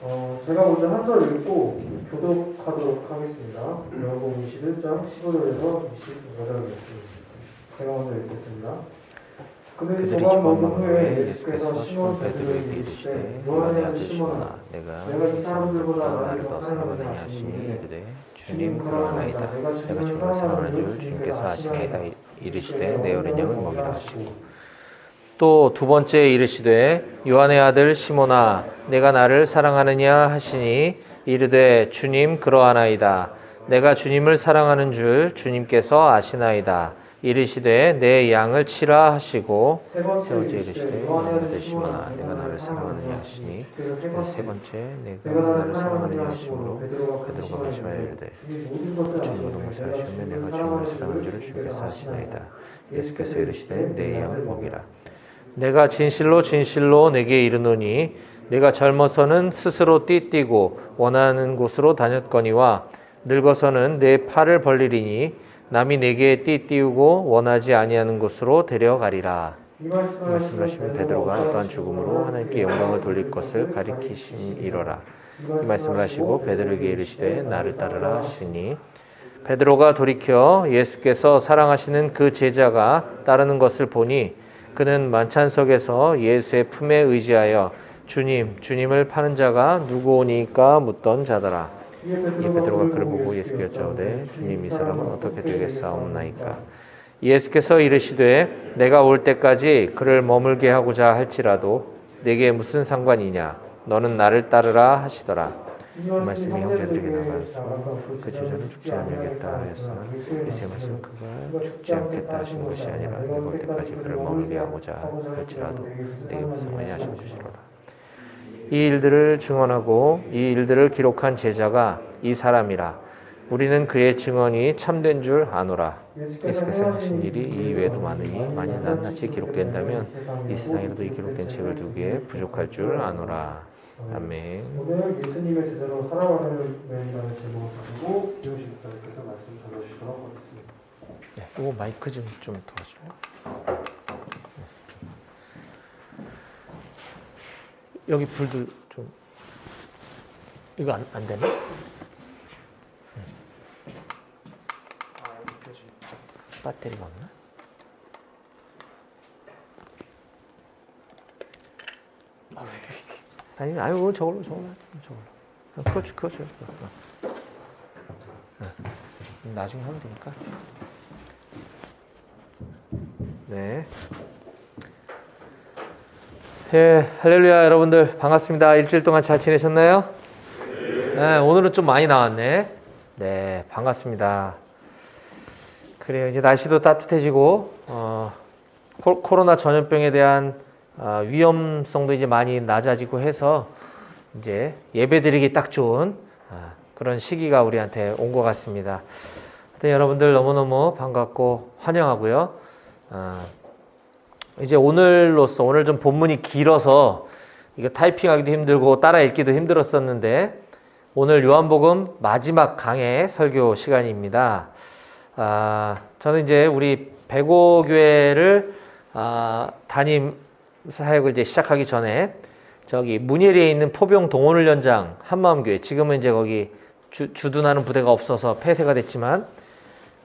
제가 먼저 한 절 읽고 교독하도록 하겠습니다. 요한복음 21장 15절에서 25절이었습니다. 제가 먼저 읽겠습니다. 그들이 저녁 먹은 후에 예수께서 시몬 베드로에게 이르시되 요한의 아들 시몬아 내가 이 사람들보다 나를 더 사랑하느냐 하시니 이르되 주님 그러하나이다. 내가 주님을 사랑하는 줄 주님께서 아시나이다. 이르시되 내 어린 양을 먹이라 하시고 또 두 번째 이르시되 요한의 아들 시몬아 내가 나를 사랑하느냐 하시니 이르되 주님 그러하나이다. 내가 주님을 사랑하는 줄 주님께서 아시나이다. 이르시되 내 양을 치라 하시고 세 번째 이르시되 요한의 아들 시몬아 내가 나를 사랑하느냐 하시니 세 번째 내가 나를 사랑하느냐 하시므로 베드로가 마지막에 이르되 주님 모든 것을 아시면 내가 주님을 사랑하는 줄을 주님께서 아시나이다. 예수께서 이르시되 내 양을 먹이라. 내가 진실로 진실로 내게 이르노니 내가 젊어서는 스스로 띠뛰고 원하는 곳으로 다녔거니와 늙어서는 내 팔을 벌리리니 남이 내게 띠띠우고 원하지 아니하는 곳으로 데려가리라. 이 말씀을 하시면 베드로가 또한 죽음으로 하나님께 영광을 돌릴 것을 가리키심이로라. 이 말씀을 하시고 베드로에게 이르시되 나를 따르라 하시니 베드로가 돌이켜 예수께서 사랑하시는 그 제자가 따르는 것을 보니 그는 만찬석에서 예수의 품에 의지하여 주님을 파는 자가 누구오니까 묻던 자더라. 이에 베드로가 그를 보고 예수께 여짜오되 주님 이 사람은 어떻게 되겠사옵나이까. 예수께서 이르시되 내가 올 때까지 그를 머물게 하고자 할지라도 내게 무슨 상관이냐. 너는 나를 따르라 하시더라. 이 말씀이 형제들에게 나가서 그 제자는 죽지 않으겠다 하였으나 예수의 말씀은 그가 죽지 않겠다 하신 것이 아니라 내가 올 때까지 그를 머물게 하고자 할지라도 내게 무슨 상관이 하신 것이로라. 이 일들을 증언하고 이 일들을 기록한 제자가 이 사람이라. 우리는 그의 증언이 참된 줄 아노라. 예수께서 하신 일이 이 외에도 많으니 만일 낱낱이 기록된다면 이 세상에도 이 기록된 책을 두기에 부족할 줄 아노라. 아멘. 오늘 예수님의 제자로 살아가는 면이라는 제목을 가지고 기호식 목사님께서 말씀 전해주시도록 하겠습니다. 네, 이거 마이크 좀 도와줘요. 여기 불도 좀 이거 안 되나? 배터리가 없나? 아니, 아유, 저걸로. 그렇죠. 나중에 하면 되니까. 네. 예, 할렐루야, 여러분들 반갑습니다. 일주일 동안 잘 지내셨나요? 네, 오늘은 좀 많이 나왔네. 네, 반갑습니다. 그래요, 이제 날씨도 따뜻해지고, 코로나 전염병에 대한 위험성도 이제 많이 낮아지고 해서 이제 예배드리기 딱 좋은 그런 시기가 우리한테 온 것 같습니다. 여러분들 너무너무 반갑고 환영하고요. 이제 오늘 좀 본문이 길어서 이거 타이핑하기도 힘들고 따라 읽기도 힘들었었는데 오늘 요한복음 마지막 강해 설교 시간입니다. 저는 이제 우리 백오교회를 담임 사역을 이제 시작하기 전에 저기 문예리에 있는 포병 동원훈련장 한마음교회, 지금은 이제 거기 주둔하는 부대가 없어서 폐쇄가 됐지만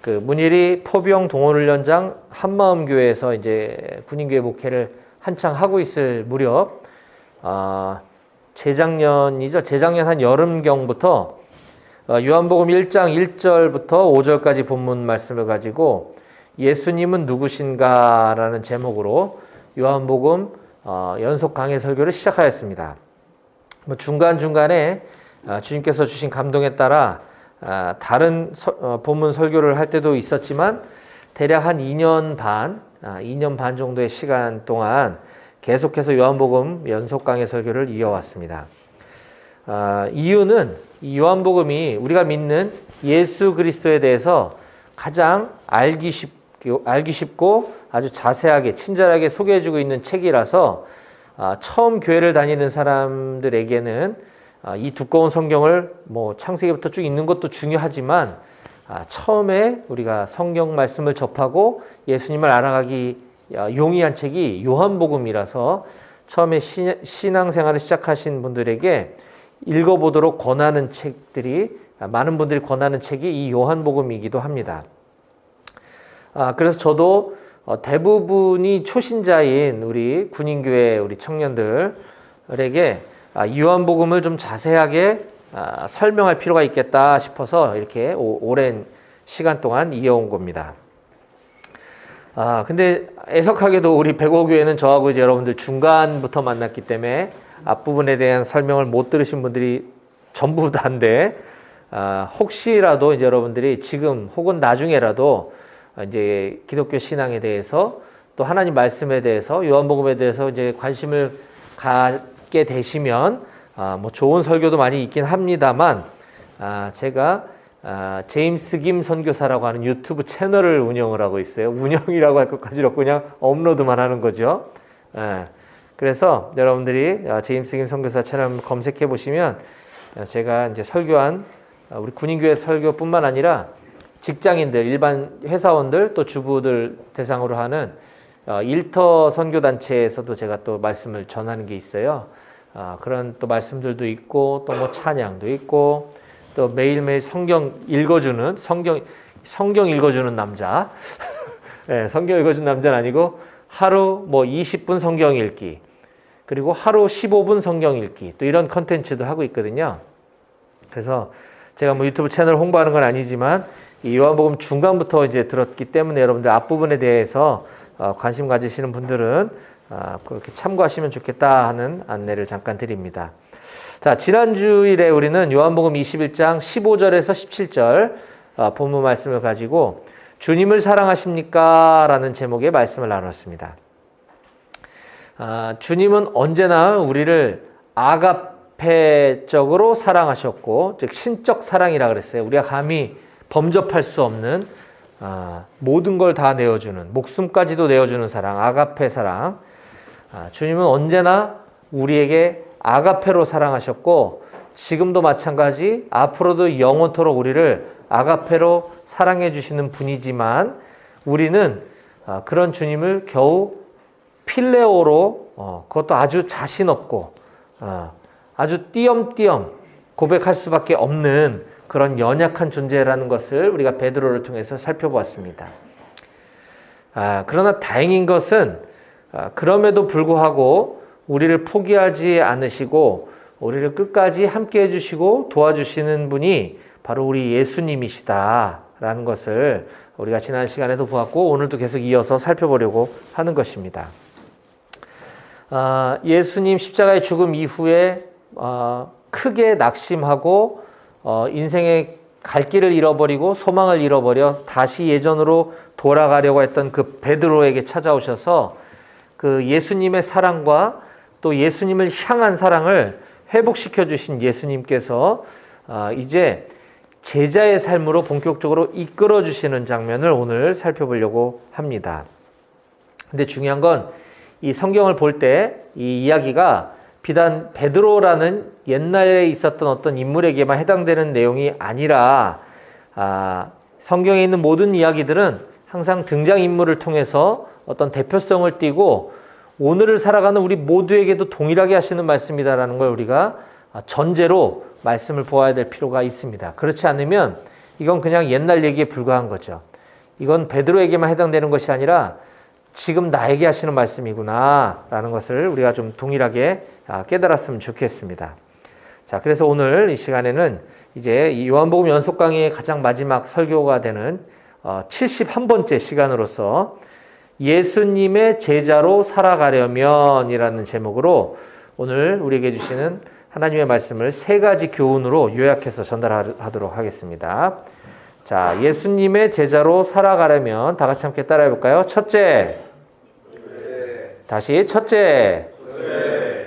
그 문예리 포병 동원훈련장 한마음교회에서 이제 군인교회 목회를 한창 하고 있을 무렵 재작년 한 여름경부터 요한복음 1장 1절부터 5절까지 본문 말씀을 가지고 예수님은 누구신가 라는 제목으로 요한복음 연속 강해 설교를 시작하였습니다. 중간중간에 주님께서 주신 감동에 따라 다른 본문 설교를 할 때도 있었지만 대략 한 2년 반 정도의 시간 동안 계속해서 요한복음 연속 강해 설교를 이어왔습니다. 이유는 이 요한복음이 우리가 믿는 예수 그리스도에 대해서 가장 알기 쉽고 아주 자세하게 친절하게 소개해주고 있는 책이라서 처음 교회를 다니는 사람들에게는 이 두꺼운 성경을 창세기부터 쭉 읽는 것도 중요하지만 처음에 우리가 성경 말씀을 접하고 예수님을 알아가기 용이한 책이 요한복음이라서 처음에 신앙생활을 시작하신 분들에게 읽어보도록 권하는 책들이, 많은 분들이 권하는 책이 이 요한복음이기도 합니다. 그래서 저도 대부분이 초신자인 우리 군인교회 우리 청년들에게 요한복음을 좀 자세하게 설명할 필요가 있겠다 싶어서 이렇게 오랜 시간 동안 이어온 겁니다. 근데 애석하게도 우리 백오교회는 저하고 이제 여러분들 중간부터 만났기 때문에 앞부분에 대한 설명을 못 들으신 분들이 전부 다인데, 혹시라도 이제 여러분들이 지금 혹은 나중에라도 이제 기독교 신앙에 대해서 또 하나님 말씀에 대해서 요한복음에 대해서 이제 관심을 갖게 되시면 뭐 좋은 설교도 많이 있긴 합니다만, 제가 제임스 김 선교사라고 하는 유튜브 채널을 운영을 하고 있어요. 운영이라고 할 것까지 없고 그냥 업로드만 하는 거죠. 그래서 여러분들이 제임스 김 선교사 채널 검색해 보시면 제가 이제 설교한 우리 군인교회 설교뿐만 아니라 직장인들, 일반 회사원들, 또 주부들 대상으로 하는 일터 선교단체에서도 제가 또 말씀을 전하는 게 있어요. 그런 또 말씀들도 있고, 또 뭐 찬양도 있고, 또 매일매일 성경 읽어주는, 성경 읽어주는 남자. 네, 성경 읽어주는 남자는 아니고, 하루 뭐 20분 성경 읽기, 그리고 하루 15분 성경 읽기, 또 이런 컨텐츠도 하고 있거든요. 그래서 제가 뭐 유튜브 채널 홍보하는 건 아니지만, 이 요한복음 중간부터 이제 들었기 때문에 여러분들 앞부분에 대해서 관심 가지시는 분들은 그렇게 참고하시면 좋겠다 하는 안내를 잠깐 드립니다. 자, 지난주일에 우리는 요한복음 21장 15절에서 17절 본문 말씀을 가지고 주님을 사랑하십니까? 라는 제목의 말씀을 나눴습니다. 주님은 언제나 우리를 아가페적으로 사랑하셨고, 즉 신적 사랑이라 그랬어요. 우리가 감히 범접할 수 없는 모든 걸 다 내어주는, 목숨까지도 내어주는 사랑, 아가페 사랑. 주님은 언제나 우리에게 아가페로 사랑하셨고, 지금도 마찬가지, 앞으로도 영원토록 우리를 아가페로 사랑해 주시는 분이지만, 우리는 그런 주님을 겨우 필레오로, 그것도 아주 자신 없고 아주 띄엄띄엄 고백할 수밖에 없는 그런 연약한 존재라는 것을 우리가 베드로를 통해서 살펴보았습니다. 그러나 다행인 것은 그럼에도 불구하고 우리를 포기하지 않으시고 우리를 끝까지 함께 해주시고 도와주시는 분이 바로 우리 예수님이시다라는 것을 우리가 지난 시간에도 보았고 오늘도 계속 이어서 살펴보려고 하는 것입니다. 예수님 십자가의 죽음 이후에 크게 낙심하고 인생의 갈 길을 잃어버리고 소망을 잃어버려 다시 예전으로 돌아가려고 했던 그 베드로에게 찾아오셔서 그 예수님의 사랑과 또 예수님을 향한 사랑을 회복시켜 주신 예수님께서 이제 제자의 삶으로 본격적으로 이끌어 주시는 장면을 오늘 살펴보려고 합니다. 근데 중요한 건 이 성경을 볼 때 이 이야기가 비단 베드로라는 옛날에 있었던 어떤 인물에게만 해당되는 내용이 아니라 성경에 있는 모든 이야기들은 항상 등장인물을 통해서 어떤 대표성을 띠고 오늘을 살아가는 우리 모두에게도 동일하게 하시는 말씀이다라는 걸 우리가 전제로 말씀을 보아야 될 필요가 있습니다. 그렇지 않으면 이건 그냥 옛날 얘기에 불과한 거죠. 이건 베드로에게만 해당되는 것이 아니라 지금 나에게 하시는 말씀이구나 라는 것을 우리가 좀 동일하게 깨달았으면 좋겠습니다. 자, 그래서 오늘 이 시간에는 이제 이 요한복음 연속 강의의 가장 마지막 설교가 되는 71번째 시간으로서 예수님의 제자로 살아가려면 이라는 제목으로 오늘 우리에게 주시는 하나님의 말씀을 세 가지 교훈으로 요약해서 전달하도록 하겠습니다. 자, 예수님의 제자로 살아가려면 다 같이 함께 따라해 볼까요? 첫째, 다시 첫째,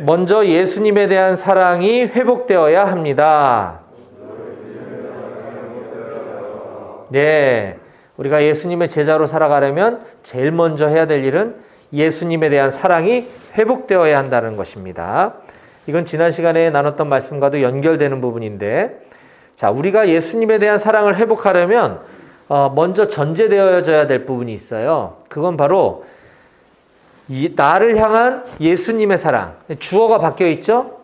먼저 예수님에 대한 사랑이 회복되어야 합니다. 네, 우리가 예수님의 제자로 살아가려면 제일 먼저 해야 될 일은 예수님에 대한 사랑이 회복되어야 한다는 것입니다. 이건 지난 시간에 나눴던 말씀과도 연결되는 부분인데, 자, 우리가 예수님에 대한 사랑을 회복하려면 먼저 전제되어져야 될 부분이 있어요. 그건 바로 나를 향한 예수님의 사랑. 주어가 바뀌어 있죠?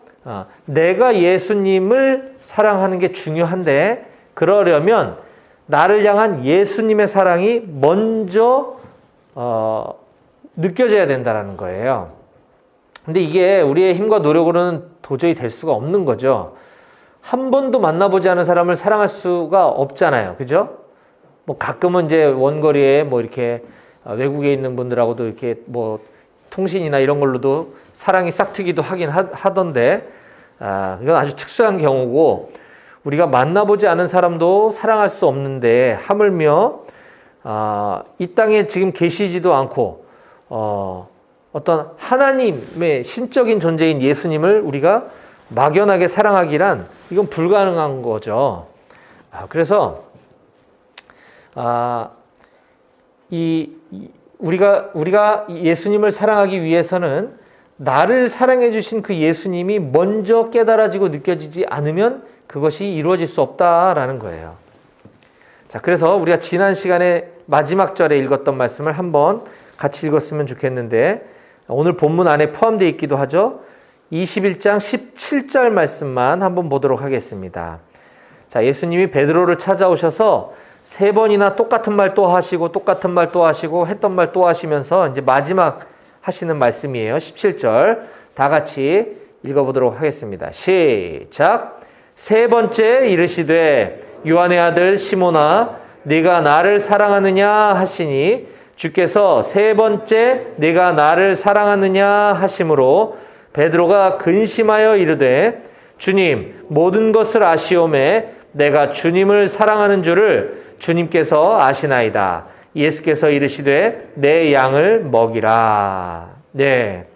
내가 예수님을 사랑하는 게 중요한데 그러려면 나를 향한 예수님의 사랑이 먼저 느껴져야 된다는 거예요. 근데 이게 우리의 힘과 노력으로는 도저히 될 수가 없는 거죠. 한 번도 만나보지 않은 사람을 사랑할 수가 없잖아요. 그죠? 뭐 가끔은 이제 원거리에 뭐 이렇게 외국에 있는 분들하고도 이렇게 뭐 통신이나 이런 걸로도 사랑이 싹트기도 하긴 하던데, 이건 아주 특수한 경우고, 우리가 만나보지 않은 사람도 사랑할 수 없는데, 하물며, 이 땅에 지금 계시지도 않고, 어떤 하나님의 신적인 존재인 예수님을 우리가 막연하게 사랑하기란 이건 불가능한 거죠. 그래서 우리가 예수님을 사랑하기 위해서는 나를 사랑해 주신 그 예수님이 먼저 깨달아지고 느껴지지 않으면 그것이 이루어질 수 없다라는 거예요. 자, 그래서 우리가 지난 시간에 마지막 절에 읽었던 말씀을 한번 같이 읽었으면 좋겠는데, 오늘 본문 안에 포함되어 있기도 하죠. 21장 17절 말씀만 한번 보도록 하겠습니다. 자, 예수님이 베드로를 찾아오셔서 3번이나 똑같은 말 또 하시고 똑같은 말 또 하시고 했던 말 또 하시면서 이제 마지막 하시는 말씀이에요. 17절 다 같이 읽어보도록 하겠습니다. 시작. 3번째 이르시되 요한의 아들 시몬아 네가 나를 사랑하느냐 하시니 주께서 3번째 네가 나를 사랑하느냐 하심으로 베드로가 근심하여 이르되 주님 모든 것을 아시오매 내가 주님을 사랑하는 줄을 주님께서 아시나이다. 예수께서 이르시되 내 양을 먹이라. 네,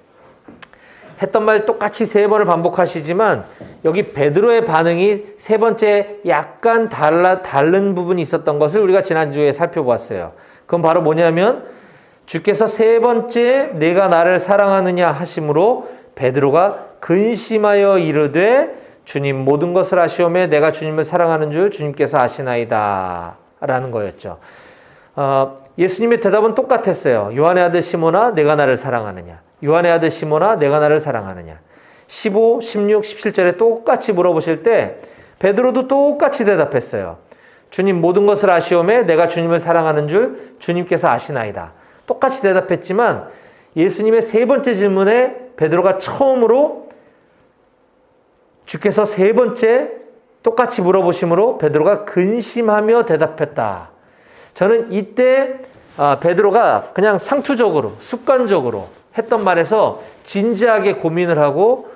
했던 말 똑같이 3번을 반복하시지만 여기 베드로의 반응이 3번째 약간 다른 부분이 있었던 것을 우리가 지난주에 살펴보았어요. 그건 바로 뭐냐면 주께서 3번째 내가 나를 사랑하느냐 하심으로 베드로가 근심하여 이르되 주님 모든 것을 아시오매 내가 주님을 사랑하는 줄 주님께서 아시나이다 라는 거였죠. 예수님의 대답은 똑같았어요. 요한의 아들 시몬아 내가 나를 사랑하느냐, 요한의 아들 시몬아 내가 나를 사랑하느냐. 15, 16, 17절에 똑같이 물어보실 때 베드로도 똑같이 대답했어요. 주님 모든 것을 아시오매 내가 주님을 사랑하는 줄 주님께서 아시나이다. 똑같이 대답했지만 예수님의 3번째 질문에 베드로가 처음으로 주께서 3번째 똑같이 물어보심으로 베드로가 근심하며 대답했다. 저는 이때 베드로가 그냥 상투적으로 습관적으로 했던 말에서 진지하게 고민을 하고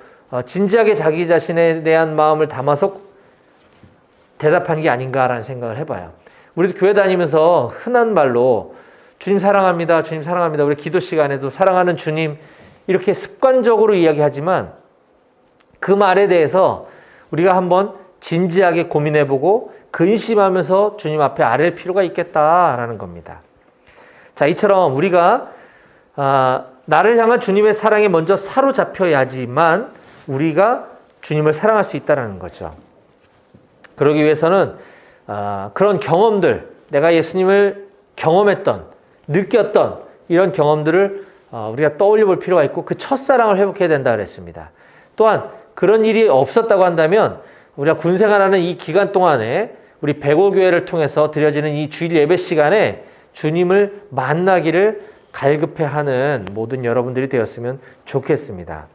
진지하게 자기 자신에 대한 마음을 담아서 대답한 게 아닌가라는 생각을 해봐요. 우리도 교회 다니면서 흔한 말로 주님 사랑합니다, 주님 사랑합니다. 우리 기도 시간에도 사랑하는 주님 이렇게 습관적으로 이야기하지만 그 말에 대해서 우리가 한번 진지하게 고민해보고 근심하면서 주님 앞에 아랠 필요가 있겠다라는 겁니다. 자, 이처럼 우리가 나를 향한 주님의 사랑에 먼저 사로잡혀야지만 우리가 주님을 사랑할 수 있다는 거죠. 그러기 위해서는 그런 경험들, 내가 예수님을 경험했던, 느꼈던 이런 경험들을 우리가 떠올려 볼 필요가 있고 그 첫사랑을 회복해야 된다 그랬습니다. 또한 그런 일이 없었다고 한다면 우리가 군생활하는 이 기간 동안에 우리 백올교회를 통해서 드려지는 이 주일 예배 시간에 주님을 만나기를 갈급해하는 모든 여러분들이 되었으면 좋겠습니다.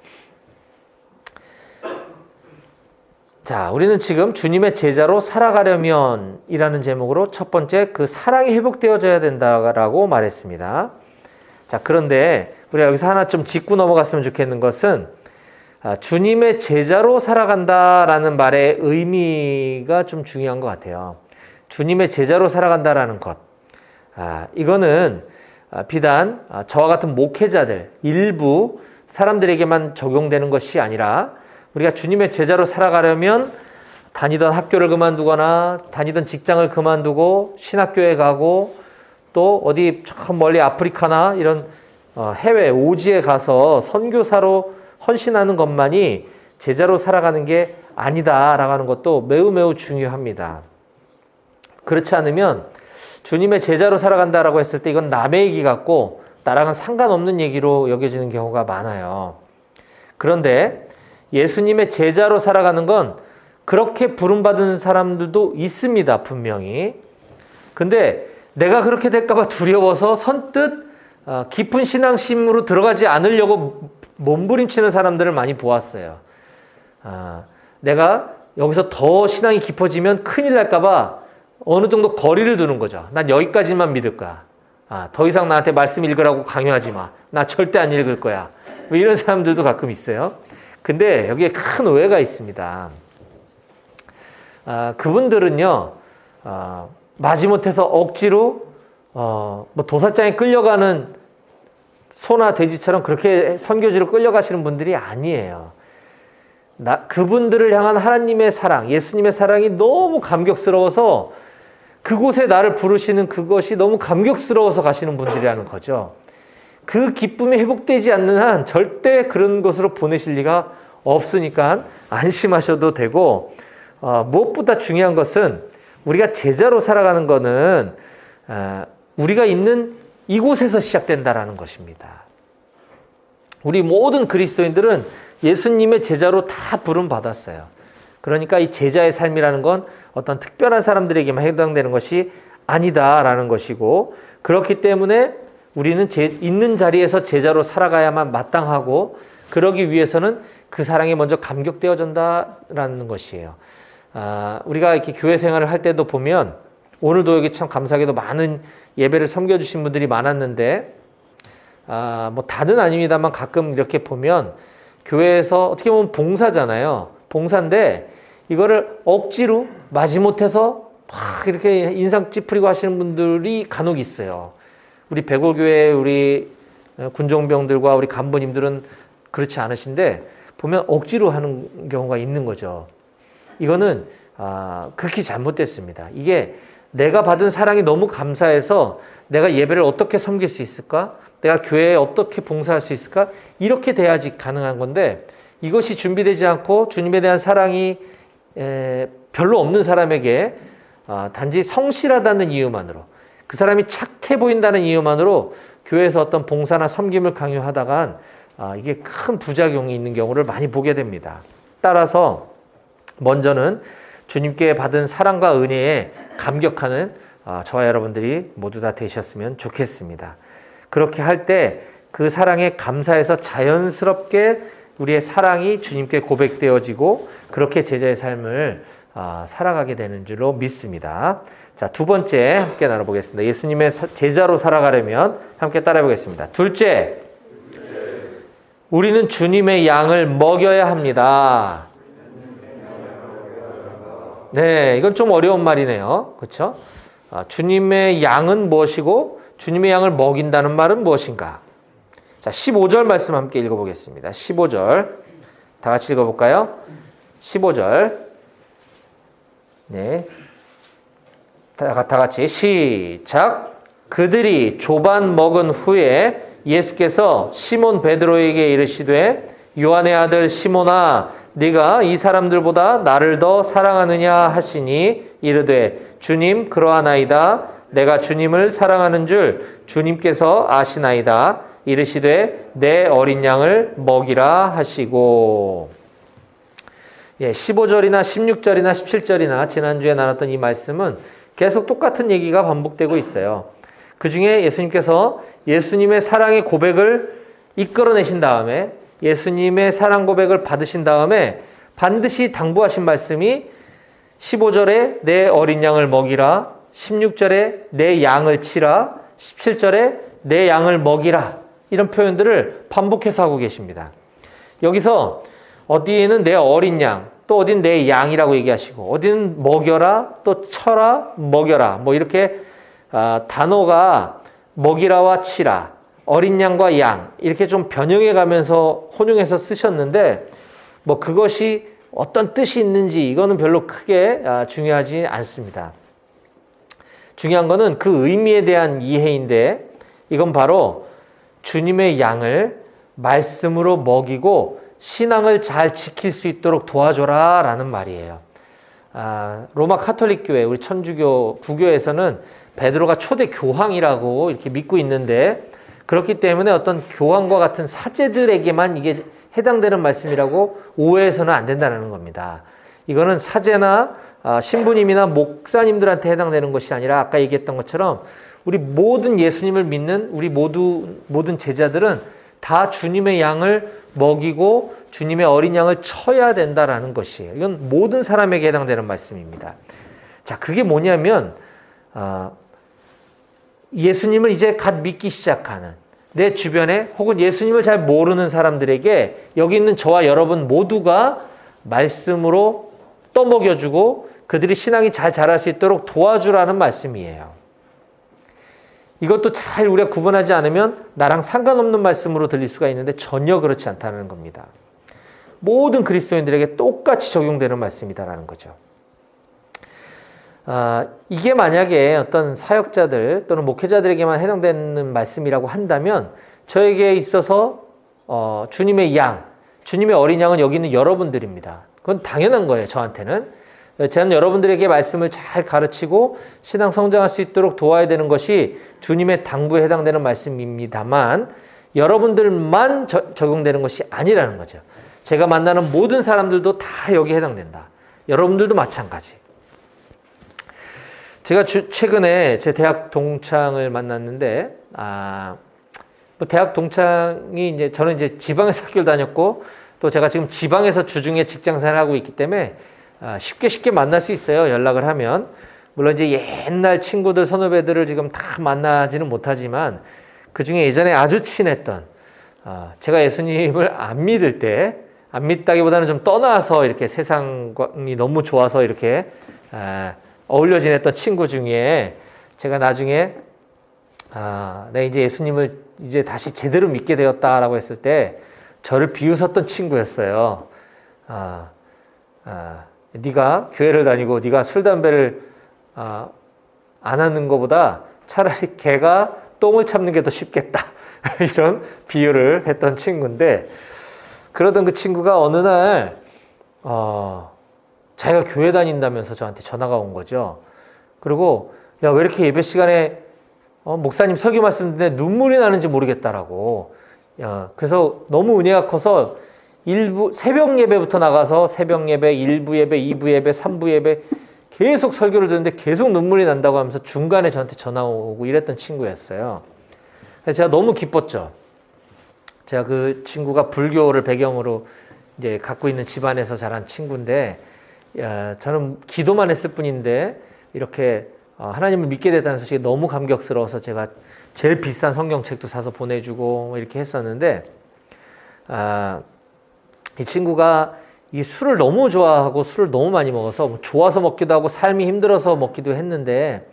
자, 우리는 지금 주님의 제자로 살아가려면 이라는 제목으로 첫 번째 그 사랑이 회복되어져야 된다라고 말했습니다. 자, 그런데 우리가 여기서 하나 좀 짚고 넘어갔으면 좋겠는 것은 주님의 제자로 살아간다라는 말의 의미가 좀 중요한 것 같아요. 주님의 제자로 살아간다라는 것. 이거는 비단 저와 같은 목회자들, 일부 사람들에게만 적용되는 것이 아니라 우리가 주님의 제자로 살아가려면 다니던 학교를 그만두거나 다니던 직장을 그만두고 신학교에 가고 또 어디 저 멀리 아프리카나 이런 해외 오지에 가서 선교사로 헌신하는 것만이 제자로 살아가는 게 아니다라고 하는 것도 매우 중요합니다. 그렇지 않으면 주님의 제자로 살아간다라고 했을 때 이건 남의 얘기 같고 나랑은 상관없는 얘기로 여겨지는 경우가 많아요. 그런데 예수님의 제자로 살아가는 건 그렇게 부름받은 사람들도 있습니다, 분명히. 근데 내가 그렇게 될까봐 두려워서 선뜻 깊은 신앙심으로 들어가지 않으려고 몸부림치는 사람들을 많이 보았어요. 내가 여기서 더 신앙이 깊어지면 큰일 날까봐 어느 정도 거리를 두는 거죠. 난 여기까지만 믿을 거야. 더 이상 나한테 말씀 읽으라고 강요하지 마. 나 절대 안 읽을 거야. 뭐 이런 사람들도 가끔 있어요. 근데 여기에 큰 오해가 있습니다. 그분들은요, 마지못해서 억지로 뭐 도살장에 끌려가는 소나 돼지처럼 그렇게 선교지로 끌려가시는 분들이 아니에요. 그분들을 향한 하나님의 사랑, 예수님의 사랑이 너무 감격스러워서 그곳에 나를 부르시는 그것이 너무 감격스러워서 가시는 분들이라는 거죠. 그 기쁨이 회복되지 않는 한 절대 그런 곳으로 보내실 리가 없으니까 안심하셔도 되고, 무엇보다 중요한 것은 우리가 제자로 살아가는 것은 우리가 있는 이곳에서 시작된다라는 것입니다. 우리 모든 그리스도인들은 예수님의 제자로 다 부름 받았어요. 그러니까 이 제자의 삶이라는 건 어떤 특별한 사람들에게만 해당되는 것이 아니다라는 것이고, 그렇기 때문에 우리는 있는 자리에서 제자로 살아가야만 마땅하고, 그러기 위해서는 그 사랑에 먼저 감격되어진다라는 것이에요. 우리가 이렇게 교회 생활을 할 때도 보면, 오늘도 여기 참 감사하게도 많은 예배를 섬겨주신 분들이 많았는데, 뭐 다는 아닙니다만 가끔 이렇게 보면 교회에서 어떻게 보면 봉사잖아요. 봉사인데 이거를 억지로 마지못해서 막 이렇게 인상 찌푸리고 하시는 분들이 간혹 있어요. 우리 백월교회 우리 군종병들과 우리 간부님들은 그렇지 않으신데 보면 억지로 하는 경우가 있는 거죠. 이거는 극히 잘못됐습니다. 이게 내가 받은 사랑이 너무 감사해서 내가 예배를 어떻게 섬길 수 있을까? 내가 교회에 어떻게 봉사할 수 있을까? 이렇게 돼야지 가능한 건데, 이것이 준비되지 않고 주님에 대한 사랑이 별로 없는 사람에게 단지 성실하다는 이유만으로, 그 사람이 착해 보인다는 이유만으로 교회에서 어떤 봉사나 섬김을 강요하다간 이게 큰 부작용이 있는 경우를 많이 보게 됩니다. 따라서 먼저는 주님께 받은 사랑과 은혜에 감격하는 저와 여러분들이 모두 다 되셨으면 좋겠습니다. 그렇게 할 때 그 사랑에 감사해서 자연스럽게 우리의 사랑이 주님께 고백되어지고 그렇게 제자의 삶을 살아가게 되는 줄로 믿습니다. 자, 두 번째 함께 나눠보겠습니다. 예수님의 제자로 살아가려면 함께 따라해 보겠습니다. 둘째, 우리는 주님의 양을 먹여야 합니다. 네, 이건 좀 어려운 말이네요. 그렇죠? 주님의 양은 무엇이고 주님의 양을 먹인다는 말은 무엇인가? 자, 15절 말씀 함께 읽어보겠습니다. 15절 다 같이 읽어볼까요? 15절 네, 다 같이 시작. 그들이 조반 먹은 후에 예수께서 시몬 베드로에게 이르시되 요한의 아들 시몬아 네가 이 사람들보다 나를 더 사랑하느냐 하시니 이르되 주님 그러하나이다. 내가 주님을 사랑하는 줄 주님께서 아시나이다. 이르시되 내 어린 양을 먹이라 하시고. 15절이나 16절이나 17절이나 지난주에 나눴던 이 말씀은 계속 똑같은 얘기가 반복되고 있어요. 그 중에 예수님께서 예수님의 사랑의 고백을 이끌어내신 다음에, 예수님의 사랑 고백을 받으신 다음에 반드시 당부하신 말씀이 15절에 내 어린 양을 먹이라, 16절에 내 양을 치라, 17절에 내 양을 먹이라, 이런 표현들을 반복해서 하고 계십니다. 여기서 어디에는 내 어린 양, 또 어딘 내 양이라고 얘기하시고, 어디는 먹여라, 또 쳐라, 먹여라, 뭐 이렇게 단어가 먹이라와 치라, 어린 양과 양 이렇게 좀 변형해 가면서 혼용해서 쓰셨는데, 뭐 그것이 어떤 뜻이 있는지 이거는 별로 크게 중요하지 않습니다. 중요한 거는 그 의미에 대한 이해인데, 이건 바로 주님의 양을 말씀으로 먹이고 신앙을 잘 지킬 수 있도록 도와줘라 라는 말이에요. 로마 카톨릭 교회, 우리 천주교 부교에서는 베드로가 초대 교황이라고 이렇게 믿고 있는데, 그렇기 때문에 어떤 교황과 같은 사제들에게만 이게 해당되는 말씀이라고 오해해서는 안 된다는 겁니다. 이거는 사제나 신부님이나 목사님들한테 해당되는 것이 아니라 아까 얘기했던 것처럼 우리 모든 예수님을 믿는 우리 모든 제자들은 다 주님의 양을 먹이고 주님의 어린 양을 쳐야 된다라는 것이에요. 이건 모든 사람에게 해당되는 말씀입니다. 자, 그게 뭐냐면 예수님을 이제 갓 믿기 시작하는 내 주변에 혹은 예수님을 잘 모르는 사람들에게 여기 있는 저와 여러분 모두가 말씀으로 떠먹여주고 그들이 신앙이 잘 자랄 수 있도록 도와주라는 말씀이에요. 이것도 잘 우리가 구분하지 않으면 나랑 상관없는 말씀으로 들릴 수가 있는데 전혀 그렇지 않다는 겁니다. 모든 그리스도인들에게 똑같이 적용되는 말씀이다라는 거죠. 이게 만약에 어떤 사역자들 또는 목회자들에게만 해당되는 말씀이라고 한다면 저에게 있어서 주님의 양, 주님의 어린 양은 여기 있는 여러분들입니다. 그건 당연한 거예요, 저한테는. 저는 여러분들에게 말씀을 잘 가르치고 신앙 성장할 수 있도록 도와야 되는 것이 주님의 당부에 해당되는 말씀입니다만 여러분들만 적용되는 것이 아니라는 거죠. 제가 만나는 모든 사람들도 다 여기에 해당된다. 여러분들도 마찬가지. 제가 최근에 제 대학 동창을 만났는데, 대학 동창이 이제 저는 이제 지방에서 학교를 다녔고, 또 제가 지금 지방에서 주중에 직장 생활을 하고 있기 때문에 쉽게 만날 수 있어요. 연락을 하면. 물론 이제 옛날 친구들, 선후배들을 지금 다 만나지는 못하지만, 그 중에 예전에 아주 친했던, 제가 예수님을 안 믿을 때, 안 믿다기보다는 좀 떠나서 이렇게 세상이 너무 좋아서 이렇게, 어울려 지냈던 친구 중에 제가 나중에 내가 이제 예수님을 이제 다시 제대로 믿게 되었다라고 했을 때 저를 비웃었던 친구였어요. 네가 교회를 다니고 네가 술 담배를 안 하는 것보다 차라리 개가 똥을 참는 게 더 쉽겠다. 이런 비유를 했던 친구인데 그러던 그 친구가 어느 날 자기가 교회 다닌다면서 저한테 전화가 온 거죠. 그리고 야, 왜 이렇게 예배 시간에 목사님 설교 말씀 듣는데 눈물이 나는지 모르겠다라고. 그래서 너무 은혜가 커서 새벽 예배부터 나가서 새벽 예배, 1부 예배, 2부 예배, 3부 예배 계속 설교를 듣는데 계속 눈물이 난다고 하면서 중간에 저한테 전화 오고 이랬던 친구였어요. 그래서 제가 너무 기뻤죠. 제가 그 친구가 불교를 배경으로 이제 갖고 있는 집안에서 자란 친구인데 저는 기도만 했을 뿐인데 이렇게 하나님을 믿게 됐다는 소식이 너무 감격스러워서 제가 제일 비싼 성경책도 사서 보내주고 이렇게 했었는데 이 친구가 이 술을 너무 좋아하고 술을 너무 많이 먹어서 좋아서 먹기도 하고 삶이 힘들어서 먹기도 했는데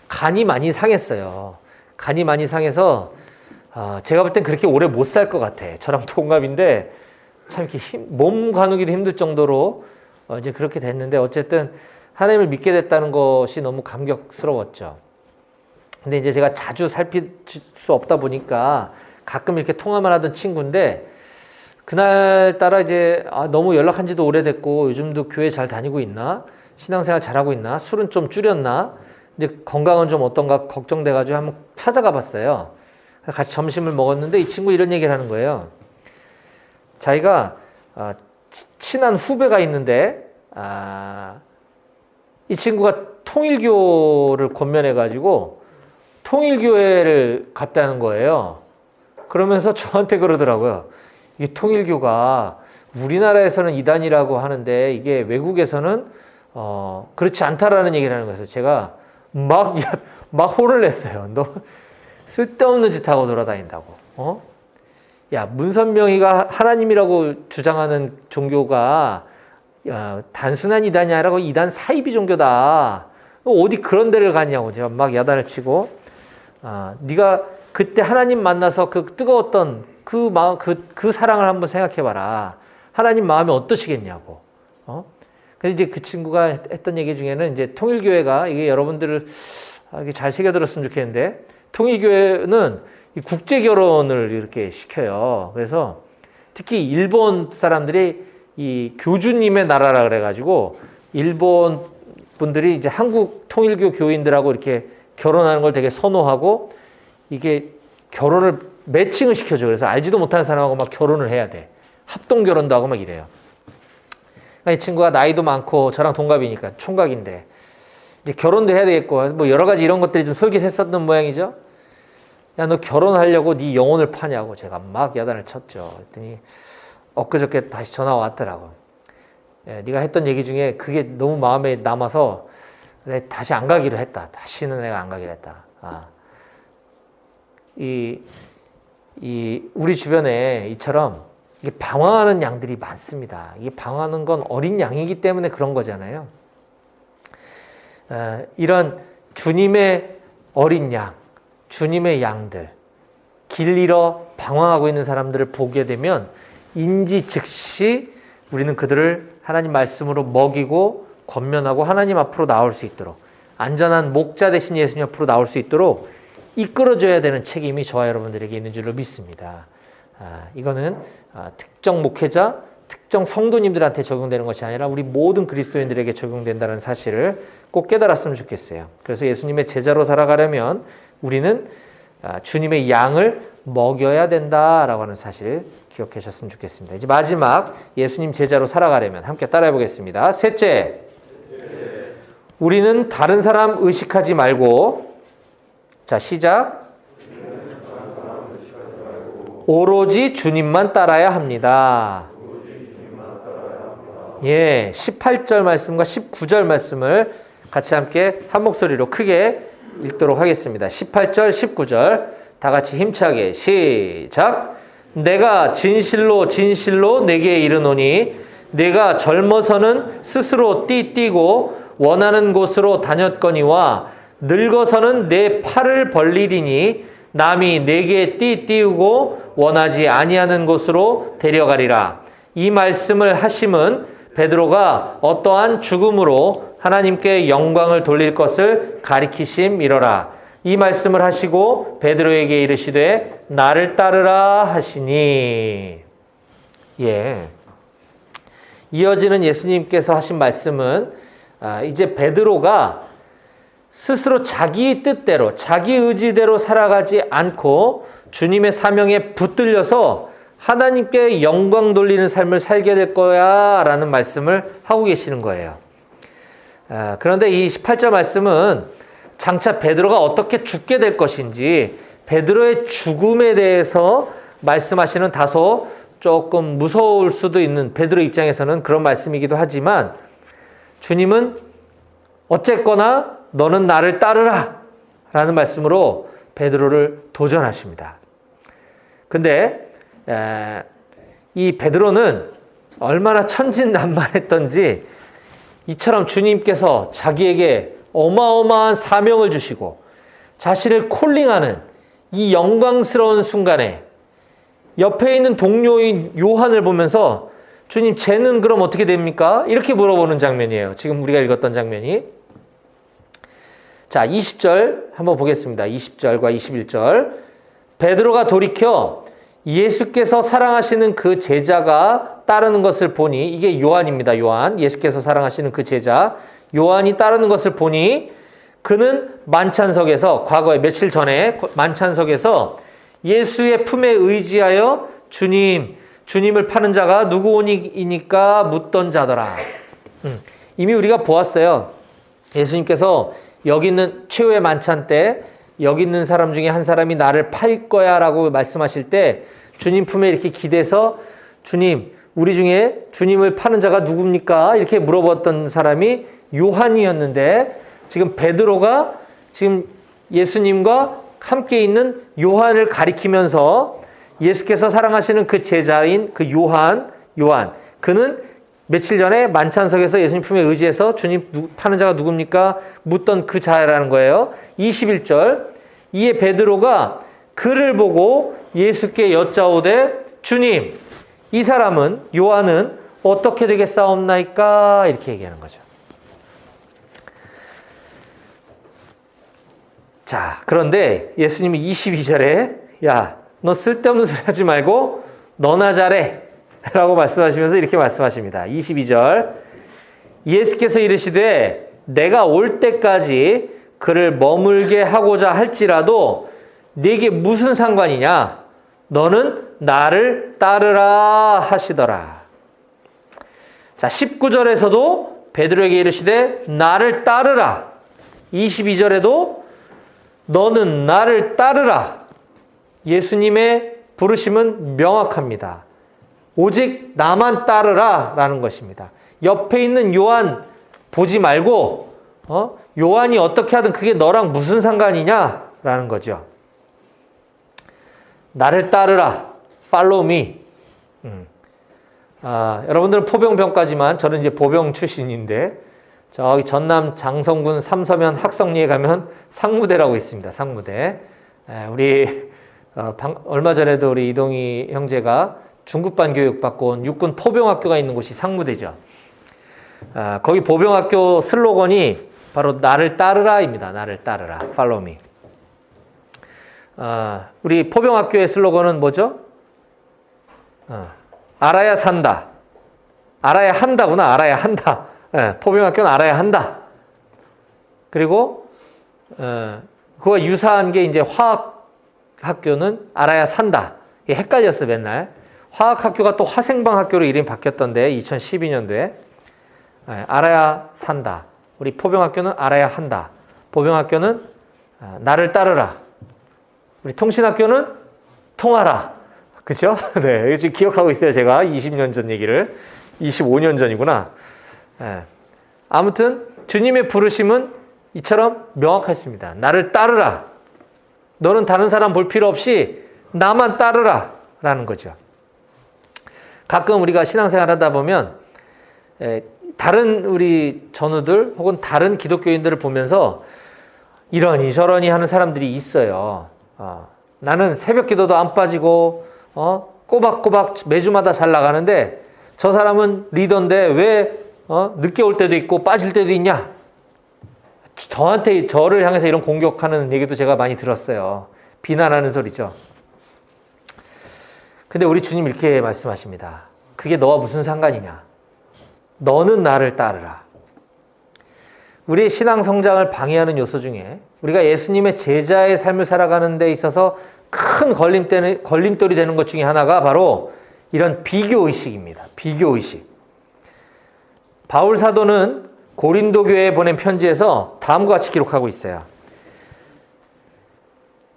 간이 많이 상했어요. 간이 많이 상해서 제가 볼 땐 그렇게 오래 못 살 것 같아. 저랑 동갑인데 참 이렇게 몸 가누기도 힘들 정도로 이제 그렇게 됐는데 어쨌든 하나님을 믿게 됐다는 것이 너무 감격스러웠죠. 근데 이제 제가 자주 살필 수 없다 보니까 가끔 이렇게 통화만 하던 친구인데 그날따라 이제 너무 연락한 지도 오래됐고 요즘도 교회 잘 다니고 있나? 신앙생활 잘하고 있나? 술은 좀 줄였나? 이제 건강은 좀 어떤가 걱정돼가지고 한번 찾아가 봤어요. 같이 점심을 먹었는데 이 친구 이런 얘기를 하는 거예요. 자기가 친한 후배가 있는데 이 친구가 통일교를 권면해가지고 통일교회를 갔다는 거예요. 그러면서 저한테 그러더라고요. 이 통일교가 우리나라에서는 이단이라고 하는데 이게 외국에서는 그렇지 않다라는 얘기를 하는 거예요. 제가 막 혼을 냈어요. 너 쓸데없는 짓 하고 돌아다닌다고. 야, 문선명이가 하나님이라고 주장하는 종교가 단순한 이단이 아니라 이단 사이비 종교다. 어디 그런 데를 갔냐고 제가 막 야단을 치고 네가 그때 하나님 만나서 그 뜨거웠던 그 마음, 그 사랑을 한번 생각해봐라. 하나님 마음이 어떠시겠냐고. 그래서 이제 그 친구가 했던 얘기 중에는 이제 통일교회가 이게 여러분들을 이게 잘 새겨들었으면 좋겠는데 통일교회는 이 국제 결혼을 이렇게 시켜요. 그래서 특히 일본 사람들이 이 교주님의 나라라 그래가지고 일본 분들이 이제 한국 통일교 교인들하고 이렇게 결혼하는 걸 되게 선호하고 이게 결혼을 매칭을 시켜줘. 그래서 알지도 못하는 사람하고 막 결혼을 해야 돼. 합동결혼도 하고 막 이래요. 이 친구가 나이도 많고 저랑 동갑이니까 총각인데 이제 결혼도 해야 되겠고 뭐 여러 가지 이런 것들이 좀 솔깃했었던 모양이죠. 야, 너 결혼하려고 네 영혼을 파냐고 제가 막 야단을 쳤죠. 그랬더니 엊그저께 다시 전화 왔더라고. 예, 네가 했던 얘기 중에 그게 너무 마음에 남아서 내가 다시 안 가기로 했다. 다시는 내가 안 가기로 했다. 우리 주변에 이처럼 이게 방황하는 양들이 많습니다. 이게 방황하는 건 어린 양이기 때문에 그런 거잖아요. 이런 주님의 어린 양, 주님의 양들, 길 잃어 방황하고 있는 사람들을 보게 되면 인지 즉시 우리는 그들을 하나님 말씀으로 먹이고 권면하고 하나님 앞으로 나올 수 있도록 안전한 목자 대신 예수님 앞으로 나올 수 있도록 이끌어줘야 되는 책임이 저와 여러분들에게 있는 줄로 믿습니다. 이거는 특정 목회자, 특정 성도님들한테 적용되는 것이 아니라 우리 모든 그리스도인들에게 적용된다는 사실을 꼭 깨달았으면 좋겠어요. 그래서 예수님의 제자로 살아가려면 우리는 주님의 양을 먹여야 된다라고 하는 사실을 기억하셨으면 좋겠습니다. 이제 마지막 예수님 제자로 살아가려면 함께 따라해 보겠습니다. 셋째, 우리는 다른 사람 의식하지 말고, 자 시작, 오로지 주님만 따라야 합니다. 예, 18절 말씀과 19절 말씀을 같이 함께 한 목소리로 크게 읽도록 하겠습니다. 18절, 19절 다 같이 힘차게 시작. 내가 진실로 진실로 내게 이르노니 내가 젊어서는 스스로 띠뛰고 원하는 곳으로 다녔거니와 늙어서는 내 팔을 벌리리니 남이 내게 띠띠우고 원하지 아니하는 곳으로 데려가리라. 이 말씀을 하심은 베드로가 어떠한 죽음으로 하나님께 영광을 돌릴 것을 가리키심이러라. 이 말씀을 하시고 베드로에게 이르시되 나를 따르라 하시니. 예. 이어지는 예수님께서 하신 말씀은 이제 베드로가 스스로 자기 뜻대로 자기 의지대로 살아가지 않고 주님의 사명에 붙들려서 하나님께 영광 돌리는 삶을 살게 될 거야 라는 말씀을 하고 계시는 거예요. 그런데 이 18절 말씀은 장차 베드로가 어떻게 죽게 될 것인지 베드로의 죽음에 대해서 말씀하시는 다소 조금 무서울 수도 있는 베드로 입장에서는 그런 말씀이기도 하지만 주님은 어쨌거나 너는 나를 따르라 라는 말씀으로 베드로를 도전하십니다. 근데 이 베드로는 얼마나 천진난만했던지 이처럼 주님께서 자기에게 어마어마한 사명을 주시고 자신을 콜링하는 이 영광스러운 순간에 옆에 있는 동료인 요한을 보면서 주님 쟤는 그럼 어떻게 됩니까? 이렇게 물어보는 장면이에요. 지금 우리가 읽었던 장면이. 자, 20절 한번 보겠습니다. 20절과 21절. 베드로가 돌이켜 예수께서 사랑하시는 그 제자가 따르는 것을 보니, 이게 요한입니다. 요한. 예수께서 사랑하시는 그 제자 요한이 따르는 것을 보니 그는 만찬석에서, 과거에 며칠 전에 만찬석에서 예수의 품에 의지하여 주님을 파는 자가 누구오니까 묻던 자더라. 이미 우리가 보았어요. 예수님께서 여기 있는 최후의 만찬 때 여기 있는 사람 중에 한 사람이 나를 팔 거야 라고 말씀하실 때 주님 품에 이렇게 기대서 주님, 우리 중에 주님을 파는 자가 누굽니까? 이렇게 물어봤던 사람이 요한이었는데 지금 베드로가 지금 예수님과 함께 있는 요한을 가리키면서 예수께서 사랑하시는 그 제자인 그 요한, 그는 며칠 전에 만찬석에서 예수님 품에 의지해서 주님 파는 자가 누굽니까? 묻던 그 자라는 거예요. 21절. 이에 베드로가 그를 보고 예수께 여짜오되 주님, 이 사람은, 요한은 어떻게 되겠사옵나이까? 이렇게 얘기하는 거죠. 자, 그런데 예수님이 22절에 야, 너 쓸데없는 소리 하지 말고 너나 잘해 라고 말씀하시면서 이렇게 말씀하십니다. 22절. 예수께서 이르시되 내가 올 때까지 그를 머물게 하고자 할지라도 네게 무슨 상관이냐? 너는 나를 따르라 하시더라. 자, 19절에서도 베드로에게 이르시되 나를 따르라. 22절에도 너는 나를 따르라. 예수님의 부르심은 명확합니다. 오직 나만 따르라 라는 것입니다. 옆에 있는 요한 보지 말고 요한이 어떻게 하든 그게 너랑 무슨 상관이냐 라는 거죠. 나를 따르라. Follow me. 여러분들은 포병병까지만, 저는 이제 보병 출신인데 저기 전남 장성군 삼서면 학성리에 가면 상무대라고 있습니다. 상무대. 우리 얼마 전에도 우리 이동희 형제가 중급반 교육 받고 온 육군 포병학교가 있는 곳이 상무대죠. 거기 보병학교 슬로건이 바로 나를 따르라입니다. 나를 따르라. Follow me. 우리 포병학교의 슬로건은 뭐죠? 알아야 산다. 알아야 한다구나. 알아야 한다. 포병학교는 알아야 한다. 그리고 그와 유사한 게 이제 화학학교는 알아야 산다. 이게 헷갈렸어 맨날. 화학학교가 또 화생방학교로 이름이 바뀌었던데 2012년도에 알아야 산다. 우리 포병학교는 알아야 한다. 보병학교는 나를 따르라. 우리 통신학교는 통하라. 그렇죠? 네, 지금 기억하고 있어요. 제가 20년 전 얘기를. 25년 전이구나. 아무튼 주님의 부르심은 이처럼 명확했습니다. 나를 따르라. 너는 다른 사람 볼 필요 없이 나만 따르라 라는 거죠. 가끔 우리가 신앙생활 하다 보면 다른 우리 전우들 혹은 다른 기독교인들을 보면서 이러니 저러니 하는 사람들이 있어요. 나는 새벽 기도도 안 빠지고 꼬박꼬박 매주마다 잘 나가는데 저 사람은 리더인데 왜 늦게 올 때도 있고 빠질 때도 있냐? 저를 향해서 이런 공격하는 얘기도 제가 많이 들었어요. 비난하는 소리죠. 근데 우리 주님 이렇게 말씀하십니다. 그게 너와 무슨 상관이냐? 너는 나를 따르라. 우리의 신앙 성장을 방해하는 요소 중에 우리가 예수님의 제자의 삶을 살아가는 데 있어서 큰 걸림돌이 되는 것 중에 하나가 바로 이런 비교의식입니다. 비교의식. 바울 사도는 고린도 교회에 보낸 편지에서 다음과 같이 기록하고 있어요.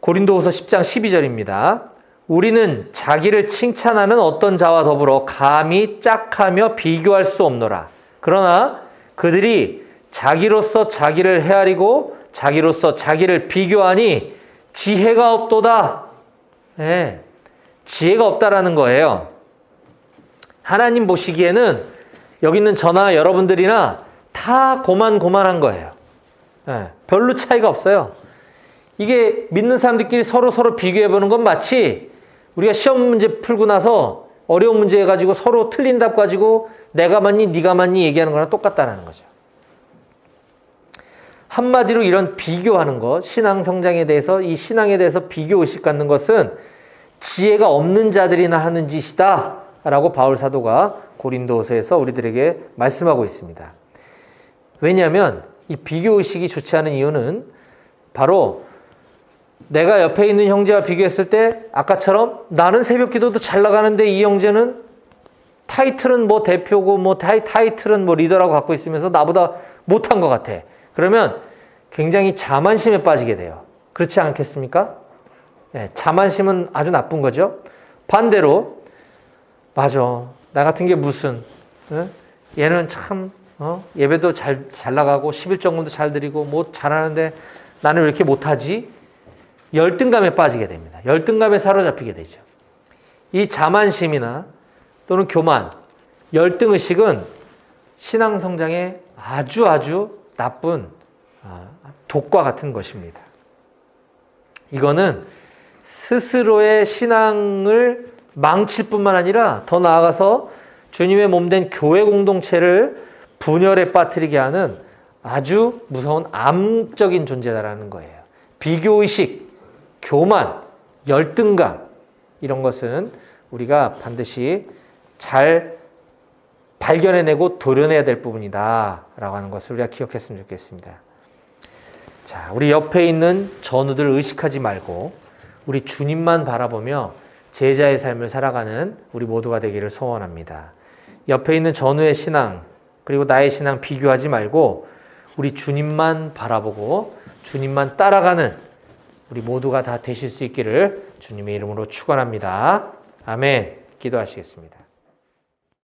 고린도후서 10장 12절입니다. 우리는 자기를 칭찬하는 어떤 자와 더불어 감히 짝하며 비교할 수 없노라. 그러나 그들이 자기로서 자기를 헤아리고 자기로서 자기를 비교하니 지혜가 없도다. 네, 지혜가 없다라는 거예요. 하나님 보시기에는 여기 있는 저나 여러분들이나 다 고만고만한 거예요. 네, 별로 차이가 없어요. 이게 믿는 사람들끼리 서로 비교해보는 건 마치 우리가 시험 문제 풀고 나서 어려운 문제 가지고 서로 틀린 답 가지고 내가 맞니 네가 맞니 얘기하는 거랑 똑같다는 거죠. 한마디로 이런 비교하는 것, 신앙 성장에 대해서, 이 신앙에 대해서 비교의식 갖는 것은 지혜가 없는 자들이나 하는 짓이다 라고 바울 사도가 고린도서에서 우리들에게 말씀하고 있습니다. 왜냐하면 이 비교의식이 좋지 않은 이유는 바로 내가 옆에 있는 형제와 비교했을 때 아까처럼 나는 새벽 기도도 잘 나가는데 이 형제는 타이틀은 뭐 대표고 뭐 타이틀은 뭐 리더라고 갖고 있으면서 나보다 못한 것 같아. 그러면 굉장히 자만심에 빠지게 돼요. 그렇지 않겠습니까? 네, 자만심은 아주 나쁜 거죠. 반대로 맞아. 나 같은 게 무슨 얘는 참 예배도 잘 나가고 11정금도 잘 드리고 뭐 잘하는데 나는 왜 이렇게 못하지? 열등감에 빠지게 됩니다. 열등감에 사로잡히게 되죠. 이 자만심이나 또는 교만, 열등의식은 신앙 성장에 아주 나쁜 독과 같은 것입니다. 이거는 스스로의 신앙을 망칠 뿐만 아니라 더 나아가서 주님의 몸된 교회 공동체를 분열에 빠뜨리게 하는 아주 무서운 암적인 존재다라는 거예요. 비교의식, 교만, 열등감 이런 것은 우리가 반드시 잘 발견해내고 도려내야 될 부분이다 라고 하는 것을 우리가 기억했으면 좋겠습니다. 자, 우리 옆에 있는 전우들 의식하지 말고 우리 주님만 바라보며 제자의 삶을 살아가는 우리 모두가 되기를 소원합니다. 옆에 있는 전우의 신앙 그리고 나의 신앙 비교하지 말고 우리 주님만 바라보고 주님만 따라가는 우리 모두가 다 되실 수 있기를 주님의 이름으로 축원합니다. 아멘. 기도하시겠습니다.